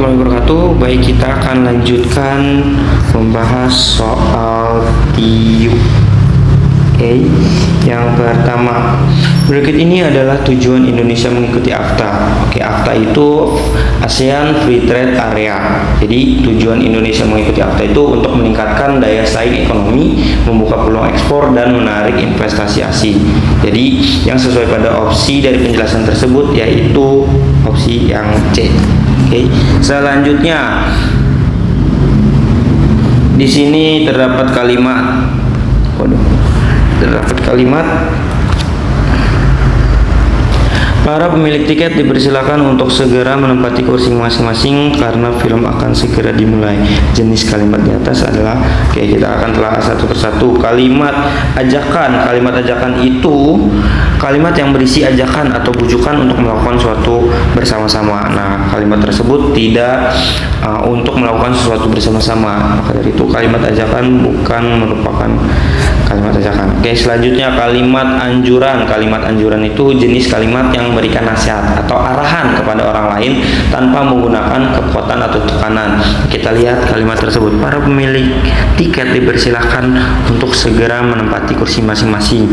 warahmatullahi wabarakatuh. Baik, kita akan lanjutkan membahas soal TIU. Oke, yang pertama, berikut ini adalah tujuan Indonesia mengikuti AFTA. Oke, AFTA itu ASEAN Free Trade Area. Jadi tujuan Indonesia mengikuti AFTA itu untuk meningkatkan daya saing ekonomi, membuka peluang ekspor dan menarik investasi asing. Jadi yang sesuai pada opsi dari penjelasan tersebut yaitu opsi yang C. Oke, selanjutnya di sini terdapat kalimat. Para pemilik tiket dipersilakan untuk segera menempati kursi masing-masing karena film akan segera dimulai. Jenis kalimat di atas adalah, oke, kita akan telah satu persatu. Kalimat ajakan. Kalimat ajakan itu kalimat yang berisi ajakan atau bujukan untuk melakukan suatu bersama-sama. Nah, kalimat tersebut tidak untuk melakukan sesuatu bersama-sama. Maka dari itu kalimat ajakan bukan merupakan kalimat ajakan. Oke, selanjutnya kalimat anjuran. Kalimat anjuran itu jenis kalimat yang memberikan nasihat atau arahan kepada orang lain tanpa menggunakan kekuatan atau tekanan. Kita lihat kalimat tersebut. Para pemilik tiket dipersilakan untuk segera menempati kursi masing-masing.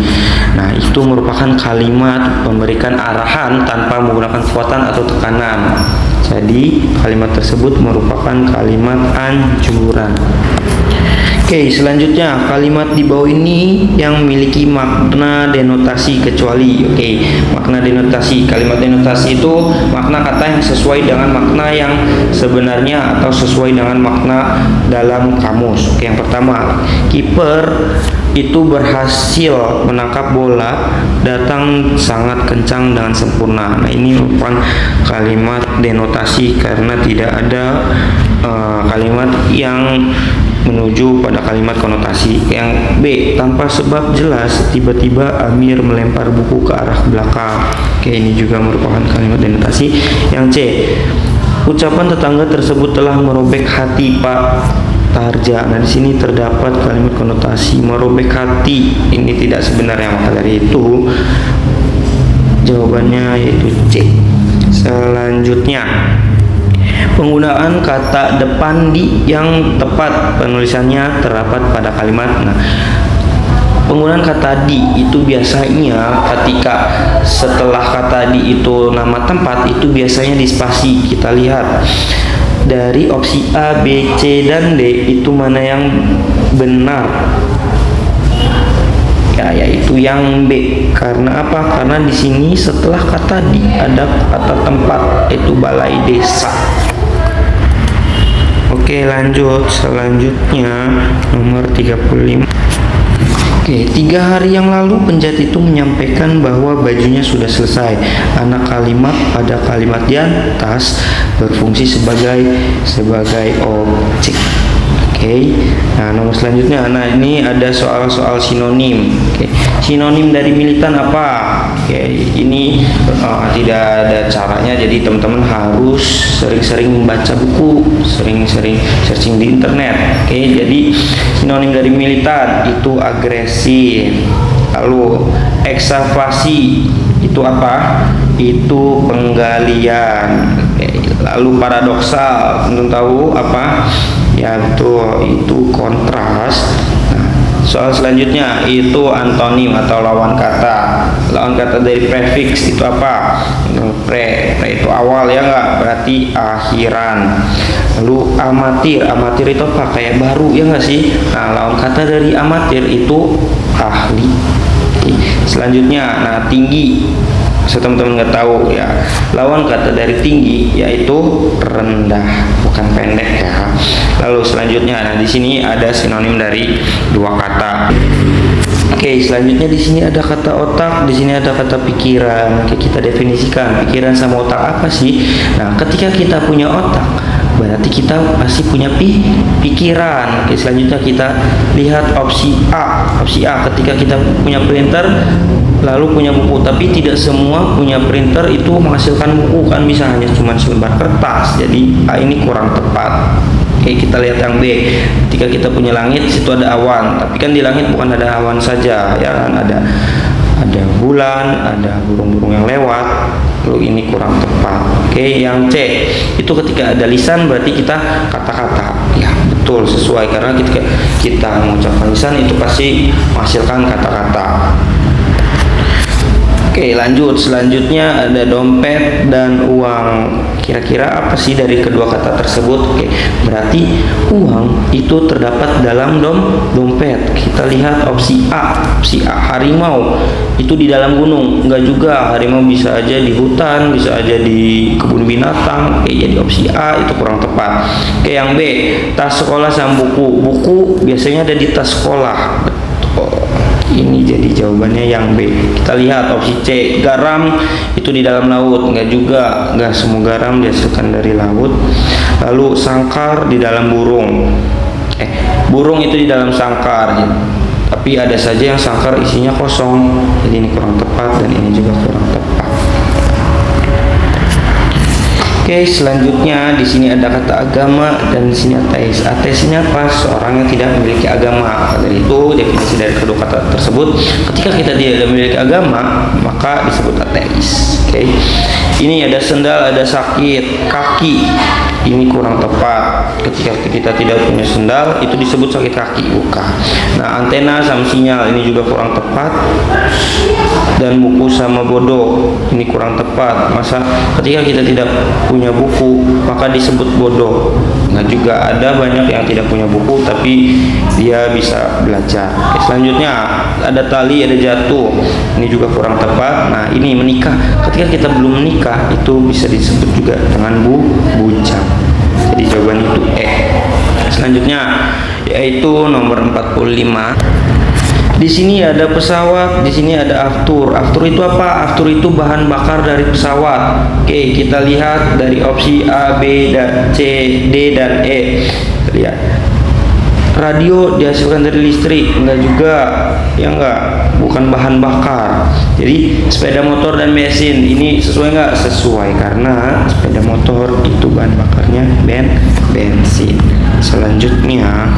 Nah, itu merupakan kalimat memberikan arahan tanpa menggunakan kekuatan atau tekanan. Jadi kalimat tersebut merupakan kalimat anjuran. Oke, selanjutnya kalimat di bawah ini yang memiliki makna denotasi kecuali. Oke, makna denotasi. Kalimat denotasi itu makna kata yang sesuai dengan makna yang sebenarnya atau sesuai dengan makna dalam kamus. Oke, yang pertama, kiper itu berhasil menangkap bola datang sangat kencang dengan sempurna. Nah, ini merupakan kalimat denotasi karena tidak ada kalimat yang menuju pada kalimat konotasi. Yang B, tanpa sebab jelas tiba-tiba Amir melempar buku ke arah belakang. Oke, ini juga merupakan kalimat denotasi. Yang C, ucapan tetangga tersebut telah merobek hati Pak Tarja. Nah, di sini terdapat kalimat konotasi merobek hati. Ini tidak sebenarnya, maka dari itu jawabannya yaitu C. Selanjutnya, penggunaan kata depan di yang tepat penulisannya terdapat pada kalimat. Nah, penggunaan kata di itu biasanya ketika setelah kata di itu nama tempat itu biasanya di spasi. Kita lihat dari opsi A, B, C, dan D itu mana yang benar? Ya, yaitu yang B. Karena apa? Karena di sini setelah kata di ada kata tempat, yaitu balai desa. Oke, lanjut. Selanjutnya nomor 35. Oke, 3 hari yang lalu penjahit itu menyampaikan bahwa bajunya sudah selesai. Anak kalimat pada kalimat di atas berfungsi sebagai objek. Oke, nah nomor selanjutnya, nah ini ada soal-soal sinonim. Oke, sinonim dari militan apa? Oke, ini tidak ada caranya, jadi teman-teman harus sering-sering membaca buku, sering-sering searching di internet. Oke, jadi sinonim dari militan itu agresif. Lalu eksavasi itu apa? Itu penggalian. Oke, lalu paradoksal, tentu tahu apa? Ya, itu kontras. Nah, soal selanjutnya itu antonim atau lawan kata. Lawan kata dari prefix itu apa? Pre itu awal, ya enggak? Berarti akhiran. Lalu amatir itu apa? Kayak baru, ya enggak sih? Nah, lawan kata dari amatir itu ahli. Selanjutnya, nah tinggi. Teman-teman nggak tahu ya, lawan kata dari tinggi yaitu rendah, bukan pendek ya. Lalu selanjutnya, nah di sini ada sinonim dari 2 kata. Oke, selanjutnya di sini ada kata otak, di sini ada kata pikiran. Oke, kita definisikan pikiran sama otak apa sih? Nah, ketika kita punya otak, berarti kita pasti punya pikiran. Oke, selanjutnya kita lihat opsi A. Opsi A, ketika kita punya printer lalu punya buku, tapi tidak semua punya printer itu menghasilkan buku, kan bisa hanya cuma selembar kertas. Jadi A ini kurang tepat. Oke, kita lihat yang B. Ketika kita punya langit, situ ada awan, tapi kan di langit bukan ada awan saja, ya kan, ada bulan, ada burung-burung yang lewat. Lalu ini kurang tepat. Oke, yang C itu ketika ada lisan berarti kita kata-kata. Ya, betul, sesuai, karena ketika kita mengucapkan lisan itu pasti menghasilkan kata-kata. Oke, lanjut. Selanjutnya ada dompet dan uang. Kira-kira apa sih dari kedua kata tersebut? Oke, berarti uang itu terdapat dalam dompet. Kita lihat opsi A. Opsi A, harimau itu di dalam gunung. Enggak juga, harimau bisa aja di hutan, bisa aja di kebun binatang. Oke, jadi opsi A itu kurang tepat. Oke, yang B, tas sekolah sama buku. Buku biasanya ada di tas sekolah. Betul. Ini jadi jawabannya yang B. Kita lihat opsi C, garam itu di dalam laut. Enggak juga, enggak semua garam dihasilkan dari laut. Lalu sangkar di dalam burung. Burung itu di dalam sangkar. Tapi ada saja yang sangkar isinya kosong. Jadi ini kurang tepat dan ini juga kurang tepat. Oke, selanjutnya di sini ada kata agama dan di sini ateis. Ateis ini apa? Seorang yang tidak memiliki agama. Dari itu definisi dari kedua kata tersebut. Ketika kita tidak memiliki agama, maka disebut ateis. Oke. Ini ada sendal, ada sakit, kaki. Ini kurang tepat. Ketika kita tidak punya sendal, itu disebut sakit kaki, bukan. Nah, antena sama sinyal ini juga kurang tepat. Dan buku sama bodoh ini kurang tepat. Masa ketika kita tidak punya buku maka disebut bodoh. Nah, juga ada banyak yang tidak punya buku tapi dia bisa belajar. Oke, selanjutnya ada tali, ada jatuh. Ini juga kurang tepat. Nah, ini menikah. Ketika kita belum menikah itu bisa disebut juga dengan bujang. Jadi jawaban itu E. Selanjutnya yaitu nomor 45. Di sini ada pesawat, di sini ada aftur. Aftur itu apa? Aftur itu bahan bakar dari pesawat. Oke, kita lihat dari opsi A, B, dan C, D, dan E. Lihat. Radio dihasilkan dari listrik, enggak juga. Ya enggak, bukan bahan bakar. Jadi sepeda motor dan mesin ini sesuai enggak? Sesuai, karena sepeda motor itu bahan bakarnya bensin. Selanjutnya,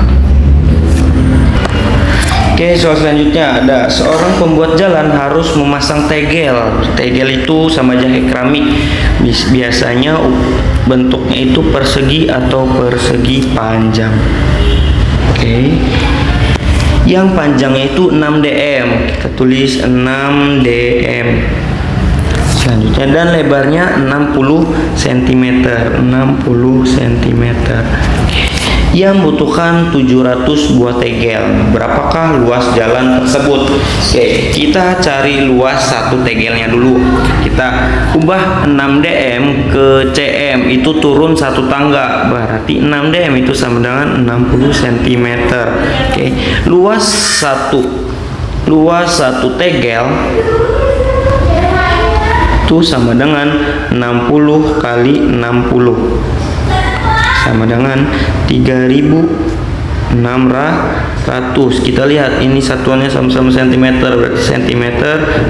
oke, soal selanjutnya ada seorang pembuat jalan harus memasang tegel. Tegel itu sama jahe keramik. Biasanya bentuknya itu persegi atau persegi panjang. Oke. Yang panjangnya itu 6 dm. Kita tulis 6 dm. Selanjutnya dan lebarnya 60 cm. 60 cm. Yang membutuhkan 700 buah tegel. Berapakah luas jalan tersebut? Oke, kita cari luas satu tegelnya dulu. Kita ubah 6 dm ke cm, itu turun satu tangga. Berarti 6 dm itu sama dengan 60 cm. Oke, luas satu tegel itu sama dengan 60 kali 60 sama dengan 3600. Kita lihat ini satuannya sama-sama cm, berarti cm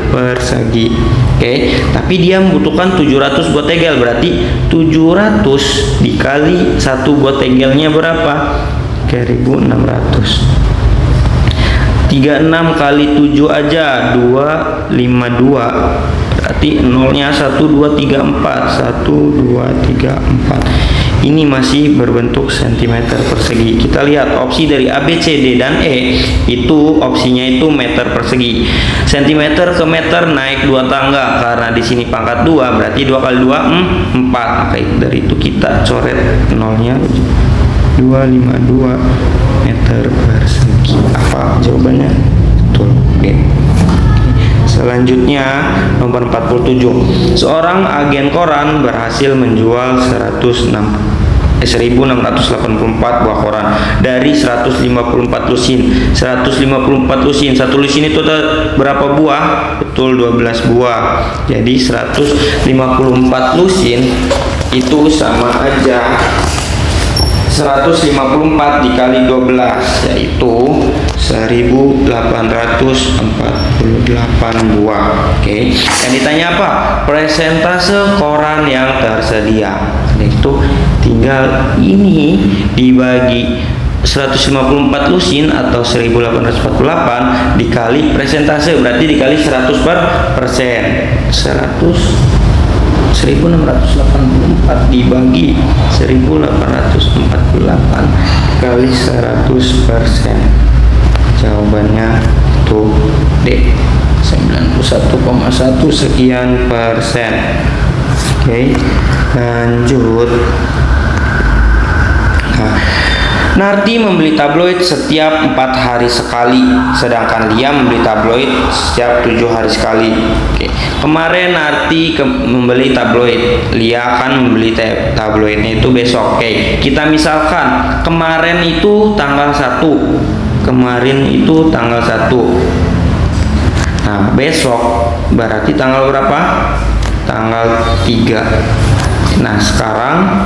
persegi. Oke, tapi dia membutuhkan 700 buah tegel, berarti 700 dikali satu buah tegelnya berapa? 3600. 36 kali 7 aja 252. Berarti nolnya 1 2 3 4. 1 2 3 4. Ini masih berbentuk cm persegi. Kita lihat opsi dari A, B, C, D, dan E. Itu opsinya itu meter persegi. Cm ke meter naik 2 tangga. Karena di sini pangkat 2, berarti 2 kali 2 4. Oke, dari itu kita coret nolnya 252 meter persegi. Apa jawabannya? Betul. Oke. Selanjutnya nomor 47. Seorang agen koran berhasil menjual 1684 buah koran dari 154 lusin. 154 lusin. Satu lusin itu ada berapa buah? Betul, 12 buah. Jadi 154 lusin itu sama aja 154 dikali 12, yaitu 1848 buah. Oke. Yang ditanya apa? Persentase koran yang tersedia. Itu tinggal ini dibagi 154 lusin atau 1848 dikali persentase, berarti dikali 100%. 100 1684 dibagi 1848 kali 100%. Jawabannya itu D, 91,1 sekian persen. Oke, lanjut. Narti membeli tabloid setiap 4 hari sekali, sedangkan Lia membeli tabloid setiap 7 hari sekali. Oke. Kemarin Narti membeli tabloid, Lia akan membeli tabloidnya itu besok. Oke, kita misalkan kemarin itu tanggal 1. Kemarin itu tanggal 1. Nah, besok berarti tanggal berapa? Tanggal 3. Nah, sekarang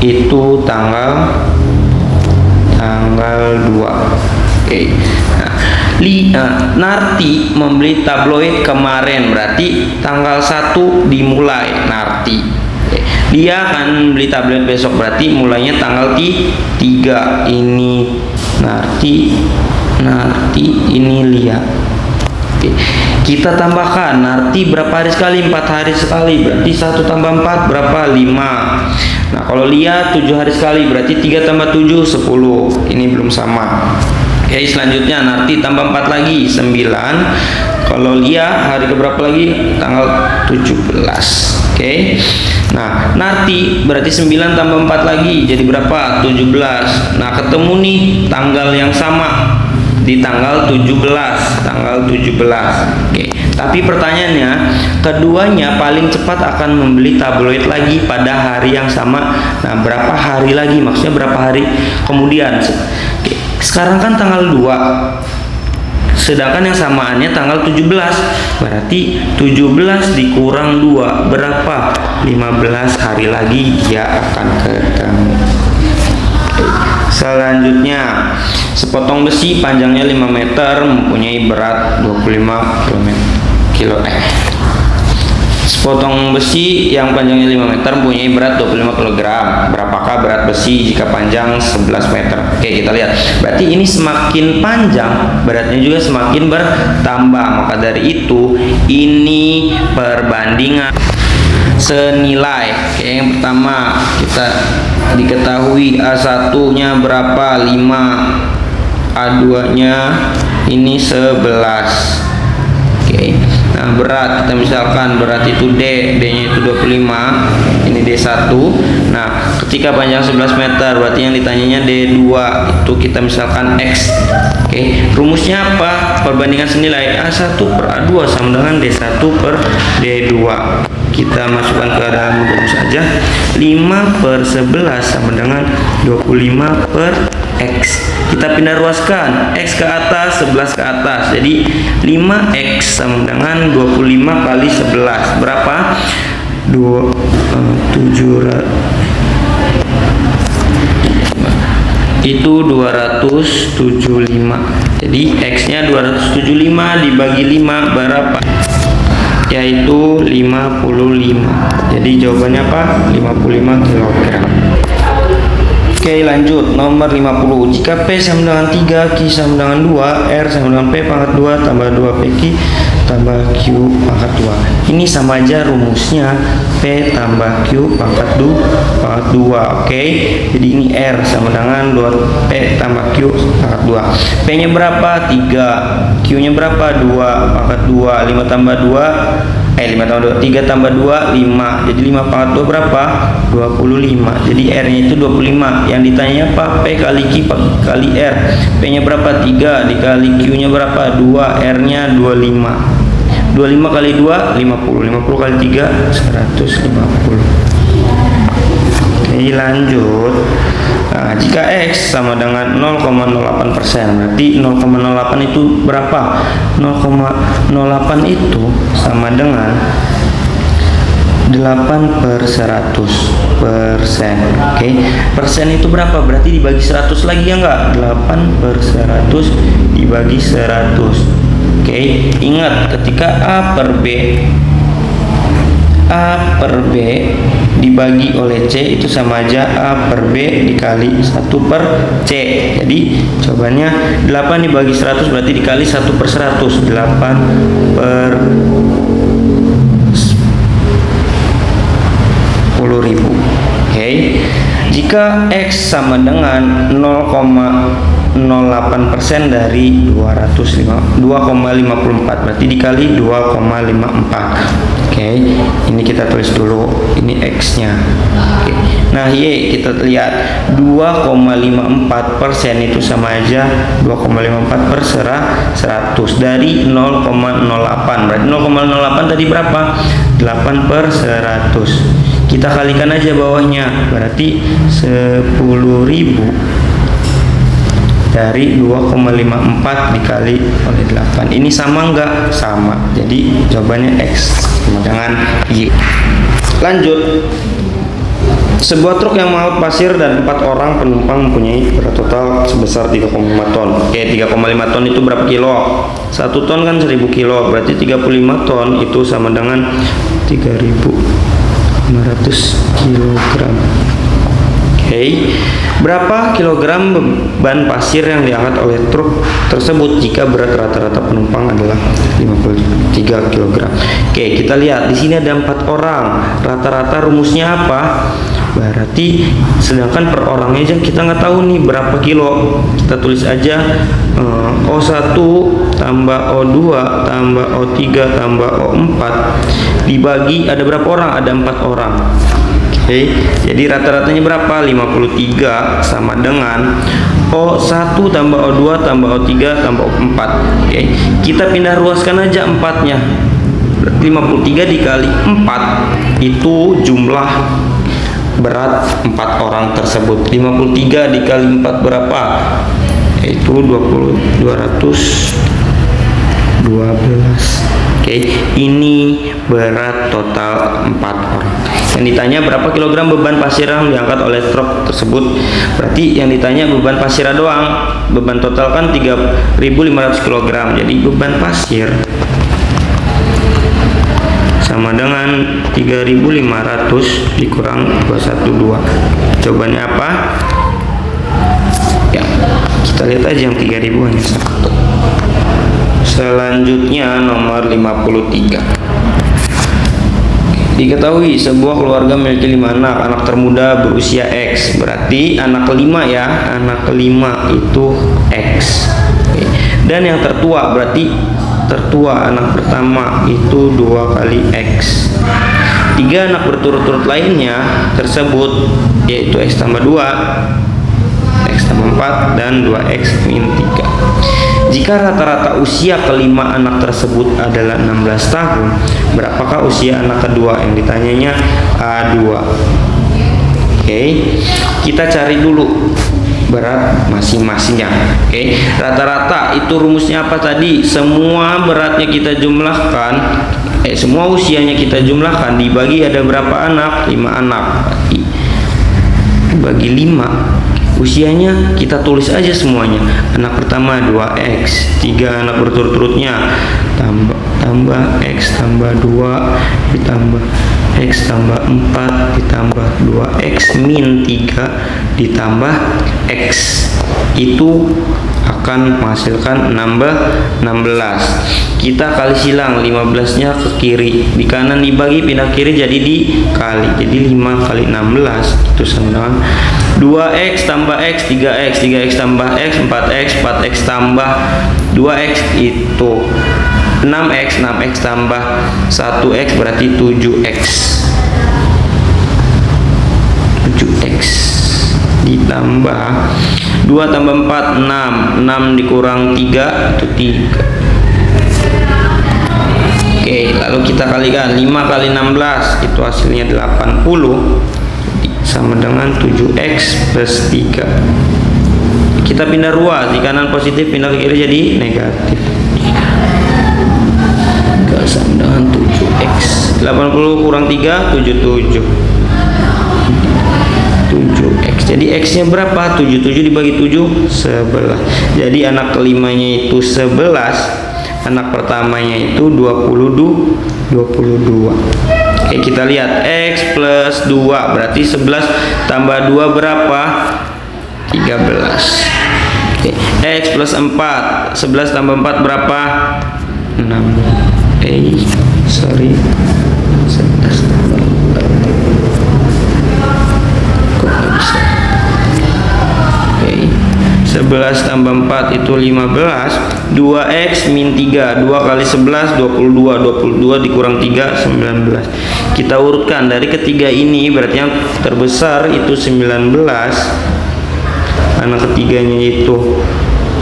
itu tanggal 2. Oke. Nah, Narti membeli tabloid kemarin, berarti tanggal 1 dimulai Narti. Dia akan beli tabloid besok, berarti mulainya tanggal 3. Ini Narti, ini Lia. Oke. Kita tambahkan Narti berapa hari sekali? 4 hari sekali, berarti 1 tambah 4 berapa? 5. Nah, kalau Lia 7 hari sekali, berarti 3 tambah 7 10. Ini belum sama. Oke, selanjutnya Narti tambah 4 lagi 9. Kalau Lia hari keberapa lagi? Tanggal 17. Oke. Nah, Narti berarti 9 tambah 4 lagi jadi berapa? 17. Nah, ketemu nih tanggal yang sama di tanggal 17. Oke. Tapi pertanyaannya, keduanya paling cepat akan membeli tabloid lagi pada hari yang sama. Nah, berapa hari lagi? Maksudnya berapa hari kemudian? Oke. Sekarang kan tanggal 2. Sedangkan yang samaannya tanggal 17. Berarti 17 dikurang 2 berapa? 15 hari lagi dia akan ketemu. Selanjutnya, sepotong besi panjangnya 5 meter mempunyai berat 25 kilo. Sepotong besi yang panjangnya 5 meter mempunyai berat 25 kg. Berapakah berat besi jika panjang 11 meter? Oke, kita lihat. Berarti ini semakin panjang, beratnya juga semakin bertambah. Maka dari itu, ini perbandingan senilai. Oke, yang pertama kita diketahui A1-nya berapa? 5. A2-nya ini 11. Oke. Nah, berat kita misalkan berat itu D-nya itu 25, ini D1. Nah, ketika panjang 11 meter berarti yang ditanyanya D2, itu kita misalkan X. Oke, rumusnya apa? Perbandingan senilai A1 per A2 sama dengan D1 per D2. Kita masukkan ke dalam rumus saja. 5 per 11 sama dengan 25 per X. Kita pindah ruaskan, X ke atas, 11 ke atas. Jadi 5X sama dengan 25 kali 11 berapa? 700. Itu 275. Jadi X-nya 275 dibagi 5 berapa? Yaitu 55. Jadi jawabannya apa? 55 kg. Oke, lanjut nomor 50. Jika P sama dengan 3, Q sama dengan 2, R sama dengan P pangkat 2 tambah 2 PQ tambah Q pangkat 2. Ini sama aja rumusnya, P tambah Q pangkat 2. Oke. Jadi ini R sama dengan 2P tambah Q pangkat 2. P-nya berapa? 3. Q-nya berapa? 2 pangkat 2. 5 tambah 2 5 tambah 2, 3 tambah 2, 5. Jadi 5 pangkat 2 berapa? 25. Jadi R-nya itu 25. Yang ditanya apa? P kali Q kali R. P-nya berapa? 3 dikali Q-nya berapa? 2. R-nya 25. 25 kali 2, 50. 50 kali 3, 150. Oke, lanjut. Nah, jika X sama dengan 0,08%, berarti 0,08 itu berapa? 0,08 itu sama dengan 8 per 100%. Oke, persen itu berapa? Berarti dibagi 100 lagi ya enggak? 8 per 100 dibagi 100. Oke, ingat ketika A per B dibagi oleh C itu sama aja A per B dikali 1 per C. Jadi jawabannya 8 dibagi 100 berarti dikali 1 per 100. 8 per 50.000. Oke. Jika X sama dengan 0,08% dari 2,54, berarti dikali 2,54. Oke, ini kita tulis dulu, ini X-nya. Oke. Nah, Y kita lihat 2,54% itu sama aja 2,54 per 100 dari 0,08. Berarti 0,08 tadi berapa? 8 per 100. Kita kalikan aja bawahnya, berarti 10.000 dari 2,54 dikali oleh 8. Ini sama enggak? Sama. Jadi jawabannya X sama dengan Y. Lanjut. Sebuah truk yang mengangkut pasir dan 4 orang penumpang mempunyai berat total sebesar 3,5 ton. Oke, 3,5 ton itu berapa kilo? 1 ton kan 1000 kilo, berarti 35 ton itu sama dengan 3.500 kilogram. Oke, berapa kilogram beban pasir yang diangkat oleh truk tersebut jika berat rata-rata penumpang adalah 53 kg? Oke, kita lihat di sini ada 4 orang. Rata-rata rumusnya apa? Berarti sedangkan per orangnya aja kita nggak tahu nih berapa kilo. Kita tulis aja O1 tambah O2 tambah O3 tambah O4 dibagi ada berapa orang? Ada 4 orang. Oke, jadi rata-ratanya berapa? 53 sama dengan O1 tambah O2 tambah O3 tambah O4. Oke, kita pindah ruaskan aja 4-nya. 53 dikali 4 itu jumlah berat 4 orang tersebut. 53 dikali 4 berapa? Yaitu 212. Oke, ini berat total 4 orang. Yang ditanya berapa kilogram beban pasir yang diangkat oleh truk tersebut. Berarti yang ditanya beban pasir doang. Beban total kan 3.500 kg. Jadi beban pasir sama dengan 3.500 dikurang 212. Jawabannya apa? Ya, kita lihat aja yang 3.000 hanya 1. Selanjutnya nomor 53. Diketahui sebuah keluarga memiliki 5 anak. Anak termuda berusia X. Berarti anak kelima ya. Anak kelima itu X. Oke. Dan yang tertua berarti tertua anak pertama itu 2 kali X. 3 anak berturut-turut lainnya tersebut yaitu X tambah 2, X tambah 4, dan 2X min 3. Jika rata-rata usia kelima anak tersebut adalah 16 tahun, berapakah usia anak kedua? Yang ditanyanya A2. Oke, kita cari dulu berat masing-masingnya. Oke, rata-rata itu rumusnya apa tadi? Semua beratnya kita jumlahkan, semua usianya kita jumlahkan, dibagi ada berapa anak? 5 anak. Bagi 5. Usianya kita tulis aja semuanya. Anak pertama 2X, 3 anak berturut-turutnya tambah X tambah 2 ditambah X tambah 4 ditambah 2X min 3 ditambah X itu akan menghasilkan nambah 16. Kita kali silang 15-nya ke kiri, di kanan dibagi pindah kiri jadi dikali. Jadi 5 kali 16 itu sama dengan 2X tambah X 3X, 3X tambah X 4X, 4X tambah 2X itu 6X, 6X tambah 1X berarti 7X. 7X ditambah 2 tambah 4 6, 6 dikurang 3 itu 3. Oke, lalu kita kalikan 5 kali 16 itu hasilnya 80 sama dengan 7X plus 3. Kita pindah ruas, di kanan positif pindah ke kiri jadi negatif. Sama dengan 7X. 80 kurang 3 77. 7X. Jadi X nya berapa? 77 dibagi 7 11. Jadi anak kelimanya itu 11, anak pertamanya itu 22. Oke, kita lihat X plus 2 berarti 11 tambah 2 berapa? 13. Oke, X plus 4 11 tambah 4 berapa? 6. sorry 11 tambah 4 13 tambah 4 itu 15. 2x min 3, 2 kali 11 22, 22 dikurang 3 19. Kita urutkan dari ketiga ini, berarti yang terbesar itu 19, anak ketiganya itu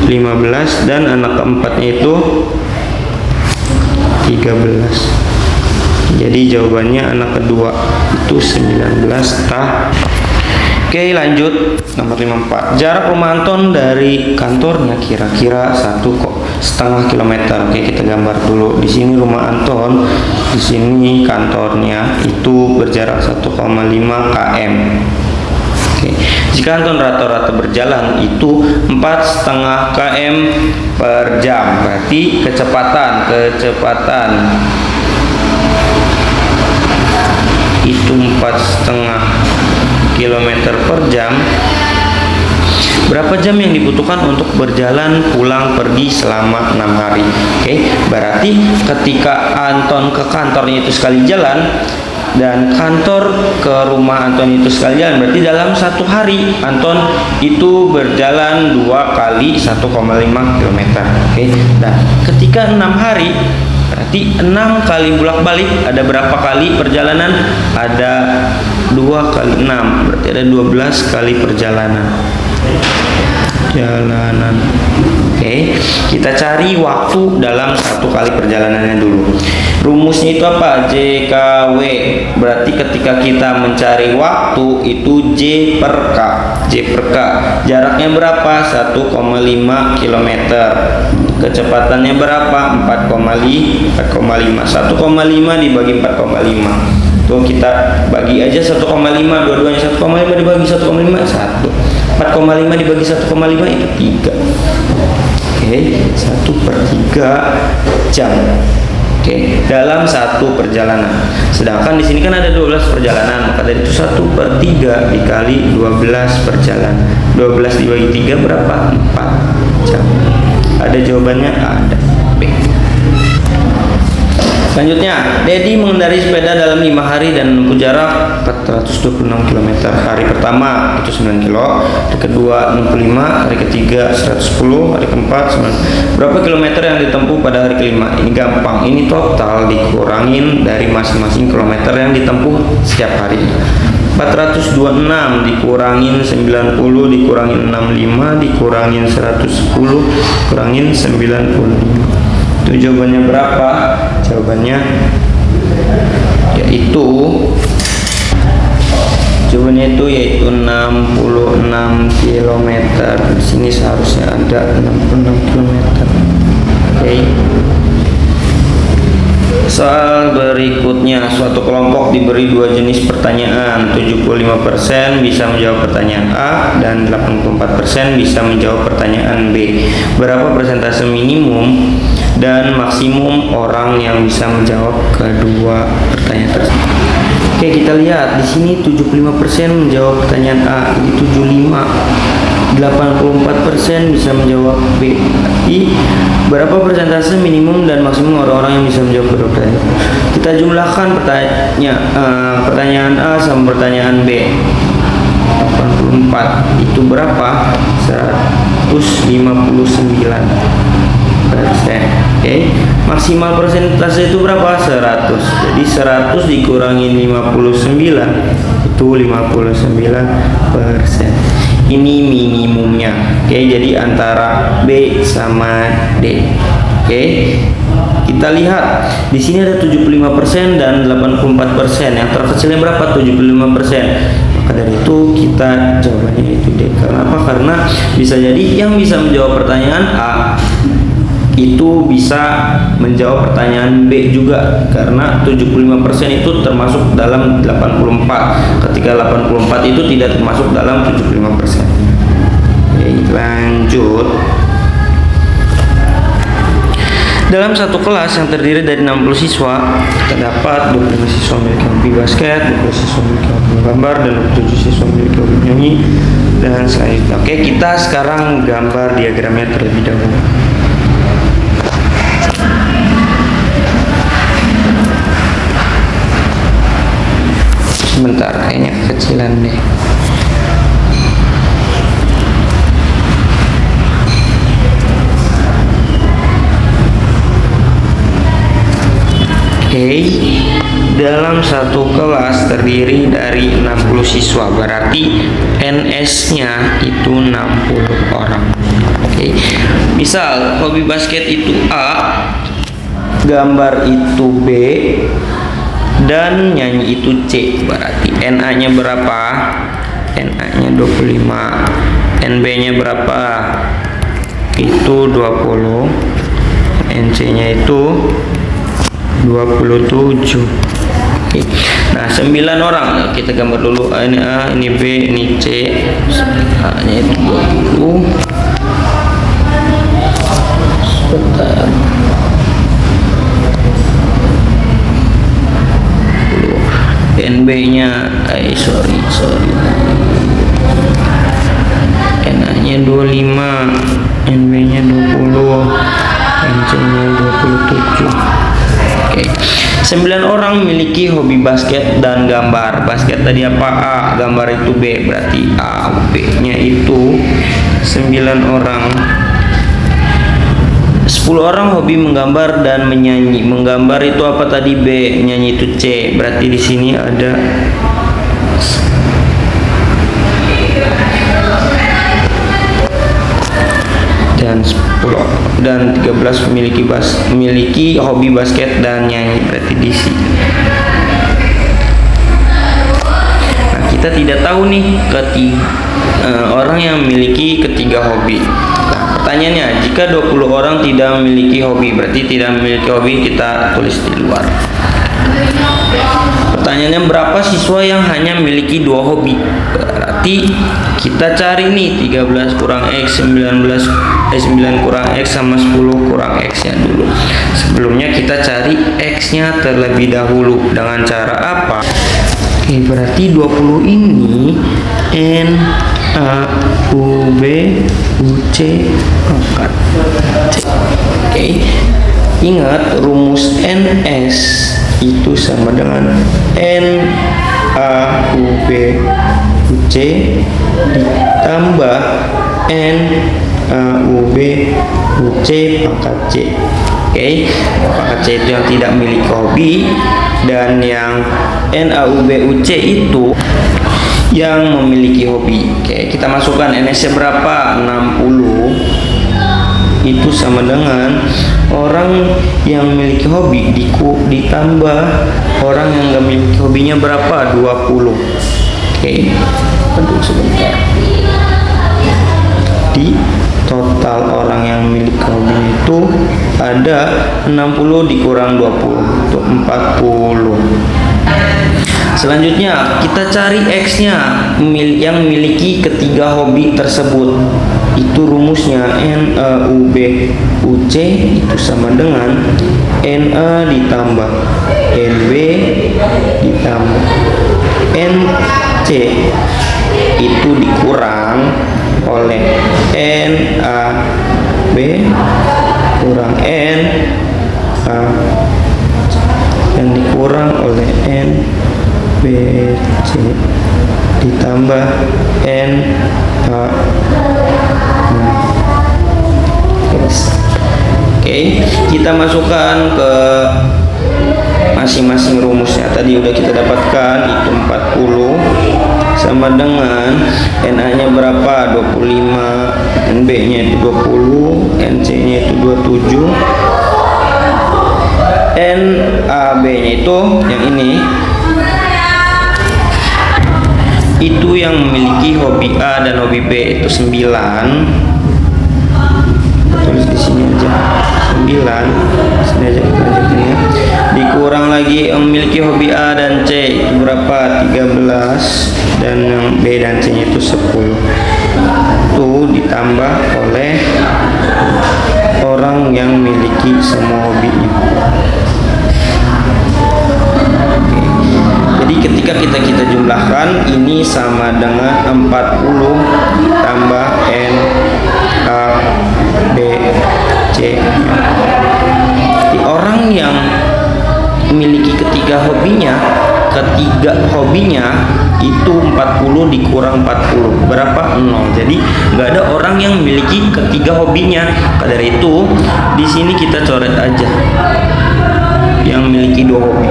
15, dan anak keempatnya itu 13. Jadi jawabannya anak kedua itu 19 tah. Oke, lanjut nomor 54. Jarak rumah Anton dari kantornya kira-kira 1,5 kilometer. Oke, kita gambar dulu. Di sini rumah Anton, di sini kantornya itu berjarak 1,5 km. Oke. Jika Anton rata-rata berjalan itu 4,5 km per jam, berarti kecepatan itu 4,5 km per jam. Berapa jam yang dibutuhkan untuk berjalan pulang pergi selama 6 hari? Oke, berarti ketika Anton ke kantornya itu sekali jalan dan kantor ke rumah Anton itu sekali jalan, berarti dalam 1 hari Anton itu berjalan 2 kali 1,5 km. Oke, nah ketika 6 hari berarti 6 kali bolak-balik, ada berapa kali perjalanan? Ada 2 kali 6, berarti ada 12 kali perjalanan. Oke, kita cari waktu dalam 1 kali perjalanannya dulu. Rumusnya itu apa? JKW. Berarti ketika kita mencari waktu itu J per K. Jaraknya berapa? 1,5 km. Kecepatannya berapa? 4,5. 1,5 dibagi 4,5. Tuh kita bagi aja 1,5, dua-duanya 1,5 dibagi 1,5 1. 4,5 dibagi 1,5 itu 3. Oke, 1/3 jam. Oke, dalam 1 perjalanan. Sedangkan di sini kan ada 12 perjalanan, maka dari itu 1/3 dikali 12 perjalanan. 12 dibagi 3 berapa? 4 jam. Ada jawabannya? Ada. B. Selanjutnya, Dedi mengendarai sepeda dalam 5 hari dan menempuh jarak 426 km. Hari pertama itu 9 kilo, hari kedua 65, hari ketiga 110, hari keempat 9. Berapa kilometer yang ditempuh pada hari kelima? Ini gampang, ini total dikurangin dari masing-masing kilometer yang ditempuh setiap hari. 426 dikurangin 90 dikurangin 65 dikurangin 110 kurangin 95. Itu jawabannya berapa? Jawabannya yaitu 66 km. Di sini seharusnya ada 66 km. Oke. Soal berikutnya, suatu kelompok diberi 2 jenis pertanyaan. 75% bisa menjawab pertanyaan A dan 84% bisa menjawab pertanyaan B. Berapa persentase minimum dan maksimum orang yang bisa menjawab kedua pertanyaan tersebut? Oke, kita lihat di sini 75% menjawab pertanyaan A, jadi 75. 84% bisa menjawab B. Berarti berapa persentase minimum dan maksimum orang-orang yang bisa menjawab kedua pertanyaan? Kita jumlahkan pertanyaan A sama pertanyaan B. 84 itu berapa? 159%. Oke, maksimal persentase itu berapa? 100. Jadi 100 dikurangin 59 itu 59%. Ini minimumnya. Oke, jadi antara B sama D. Oke, kita lihat di sini ada 75% dan 84%. Yang terkecilnya berapa? 75%. Maka dari itu kita jawabannya itu D. Kenapa? Karena bisa jadi yang bisa menjawab pertanyaan A itu bisa menjawab pertanyaan B juga, karena 75% itu termasuk dalam 84, ketika 84 itu tidak termasuk dalam 75%. Oke, lanjut. Dalam satu kelas yang terdiri dari 60 siswa, terdapat 25 siswa memiliki hobi basket, 20 siswa memiliki hobi menggambar, dan 27 siswa memiliki hobi menyanyi, dan selanjutnya. Oke, kita sekarang gambar diagramnya terlebih dahulu. Sebentar, kayaknya kekecilan deh. Oke, dalam satu kelas terdiri dari 60 siswa, berarti NS-nya itu 60 orang. Oke, misal hobi basket itu A, gambar itu B, dan nyanyi itu C. Berarti NA-nya berapa? NA-nya 25. NB-nya berapa? Itu 20. NC-nya itu 27. Oke. Nah, 9 orang kita gambar dulu. Ini A, ini B, ini C. A-nya itu 20. Sebentar. NB-nya sorry. NA-nya 25, NB-nya 20, NC-nya 27. Oke. 9 orang memiliki hobi basket dan gambar. Basket tadi apa? A, gambar itu B, berarti A. B-nya itu 9 orang. 10 orang hobi menggambar dan menyanyi. Menggambar itu apa tadi? B, nyanyi itu C. Berarti di sini ada dan 10 dan 13 memiliki hobi basket dan nyanyi, berarti di sini. Nah, kita tidak tahu nih orang yang memiliki ketiga hobi. Nah, pertanyaannya, jika 20 orang tidak memiliki hobi, berarti tidak memiliki hobi, kita tulis di luar. Pertanyaannya, berapa siswa yang hanya memiliki 2 hobi? Berarti kita cari nih 13 kurang X, 9 kurang X sama 10 kurang X nya dulu. Sebelumnya kita cari X nya terlebih dahulu. Dengan cara apa? Oke, berarti 20 ini N A U B U C pangkat C. Oke, ingat rumus NS itu sama dengan N A U B U C ditambah N A U B U C pangkat C. Oke, pangkat C itu yang tidak memiliki hobi, dan yang N A U B U C itu yang memiliki hobi. Oke, kita masukkan NS-nya berapa? 60. Itu sama dengan orang yang memiliki hobi ditambah orang yang nggak memiliki hobinya berapa? 20. Oke, tunggu sebentar. Di total orang yang memiliki hobi itu ada 60 dikurang 20 itu 40. Selanjutnya kita cari X-nya yang memiliki ketiga hobi tersebut. Itu rumusnya N A U B U C itu sama dengan N A ditambah N B ditambah N C itu dikurang oleh N A B kurang N A dan dikurang oleh N B C ditambah N A. Oke, kita masukkan ke masing-masing rumusnya. Tadi udah kita dapatkan, itu 40 sama dengan NA nya berapa? 25, NB nya itu 20, NC nya itu 27, NAB nya itu yang ini, itu yang memiliki hobi A dan hobi B itu 9. Tulis di sini aja 9. Sini aja kita lanjutin ya. Dikurang lagi yang memiliki hobi A dan C itu berapa? 13, dan yang B dan C nya itu 10. Itu ditambah oleh orang yang memiliki semua hobinya. Jadi ketika kita jumlahkan, ini sama dengan 40 tambah N A B C. Jadi orang yang memiliki ketiga hobinya itu 40 dikurang 40 berapa? 0. Jadi nggak ada orang yang memiliki ketiga hobinya. Maka dari itu di sini kita coret aja yang memiliki 2 hobi.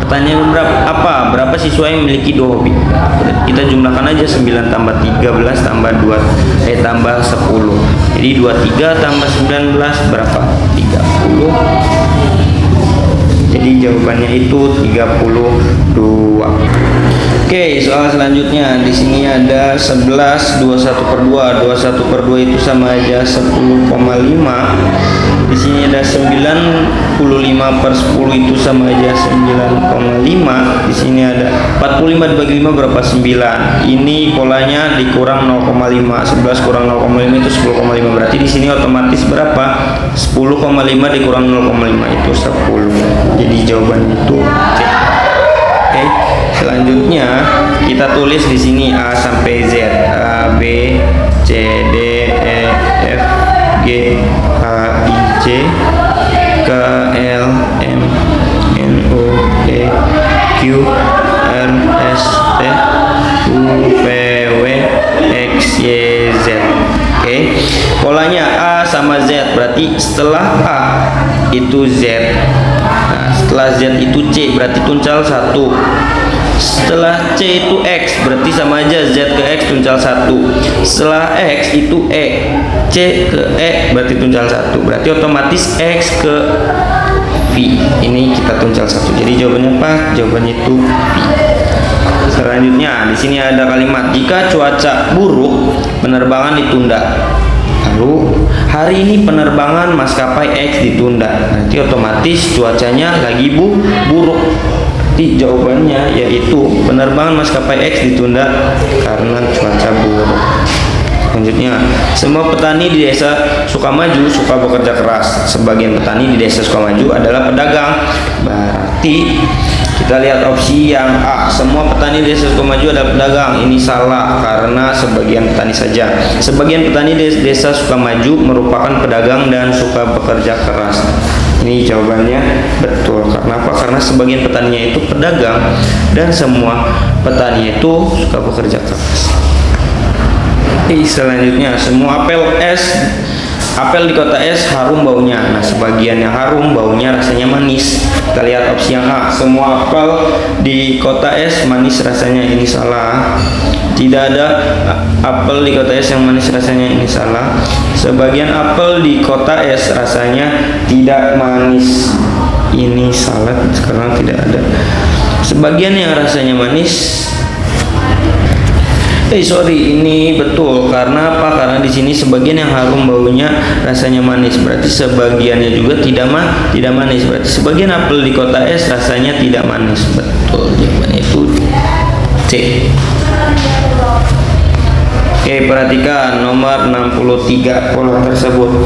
Pertanyaan berapa siswa yang memiliki 2 hobi? Kita jumlahkan aja 9 tambah 13 tambah 2 tambah 10. Jadi 23 tambah 19 berapa? 30. Jadi jawabannya itu 32. Oke, soal selanjutnya di sini ada 11 21/2. 21/2 itu sama aja 10,5. Di sini ada 95/10 itu sama aja 9,5. Di sini ada 45 dibagi 5 berapa? 9. Ini polanya dikurang 0,5. 11 kurang 0,5 itu 10,5. Berarti di sini otomatis berapa? 10,5 dikurang 0,5 itu 10. Jadi jawabannya itu C. Oke, selanjutnya kita tulis di sini A sampai Z. A, B, C, D, E, F, G, H, I, J, K, L, M, N, O, P, Q, R, S, T, U, V, W, X, Y, Z. Oke, polanya A sama Z, berarti setelah A itu Z. Nah, setelah Z itu C, berarti tuncal 1. Setelah C itu X, berarti sama aja Z ke X tuncal 1. Setelah X itu E, C ke E berarti tuncal 1. Berarti otomatis X ke V. Ini kita tuncal 1. Jadi jawabannya apa? Jawabannya itu V. Selanjutnya di sini ada kalimat jika cuaca buruk, penerbangan ditunda. Lalu hari ini penerbangan maskapai X ditunda. Nanti otomatis cuacanya lagi buruk. Jadi jawabannya yaitu penerbangan maskapai X ditunda karena cuaca buruk. Selanjutnya, semua petani di desa Sukamaju suka bekerja keras. Sebagian petani di desa Sukamaju adalah pedagang. Berarti kita lihat opsi yang A, semua petani di desa Sukamaju adalah pedagang. Ini salah karena sebagian petani saja. Sebagian petani di desa Sukamaju merupakan pedagang dan suka bekerja keras. Ini jawabannya betul. Karena apa? Karena sebagian petaninya itu pedagang dan semua petani itu suka bekerja keras. Selanjutnya, semua apel di kota S harum baunya. Nah, sebagian yang harum baunya rasanya manis. Kita lihat opsi yang A, semua apel di kota S manis rasanya. Ini salah. Tidak ada apel di kota S yang manis rasanya. Ini salah. Sebagian apel di kota S rasanya tidak manis. Ini salah. Sekarang tidak ada. Sebagian yang rasanya manis. Ini betul. Karena apa? Karena di sini sebagian yang harum baunya rasanya manis. Berarti sebagiannya juga tidak manis. Berarti sebagian apel di kota S rasanya tidak manis. Betul. Jawabannya itu C. Oke, perhatikan nomor 63 pola tersebut.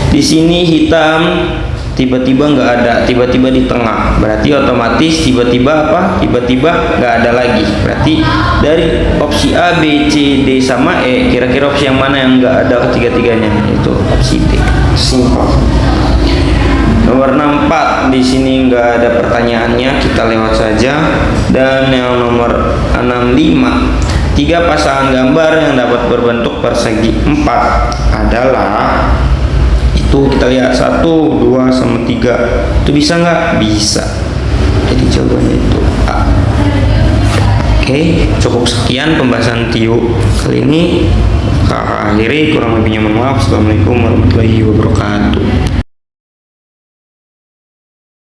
Di sini hitam tiba-tiba nggak ada, tiba-tiba di tengah, berarti otomatis tiba-tiba apa? Tiba-tiba nggak ada lagi. Berarti dari opsi A, B, C, D sama E, kira-kira opsi yang mana yang nggak ada ketiga-tiganya? Itu opsi D. Simpel. Nomor 64 di sini nggak ada pertanyaannya, kita lewat saja. Dan yang nomor 65, 3 pasangan gambar yang dapat berbentuk persegi 4 adalah, itu kita lihat 1, 2, sama 3. Itu bisa nggak? Bisa. Jadi jawabannya itu A. Oke, cukup sekian pembahasan TIU kali ini. Kakak akhiri, kurang lebihnya mohon maaf. Assalamualaikum warahmatullahi wabarakatuh.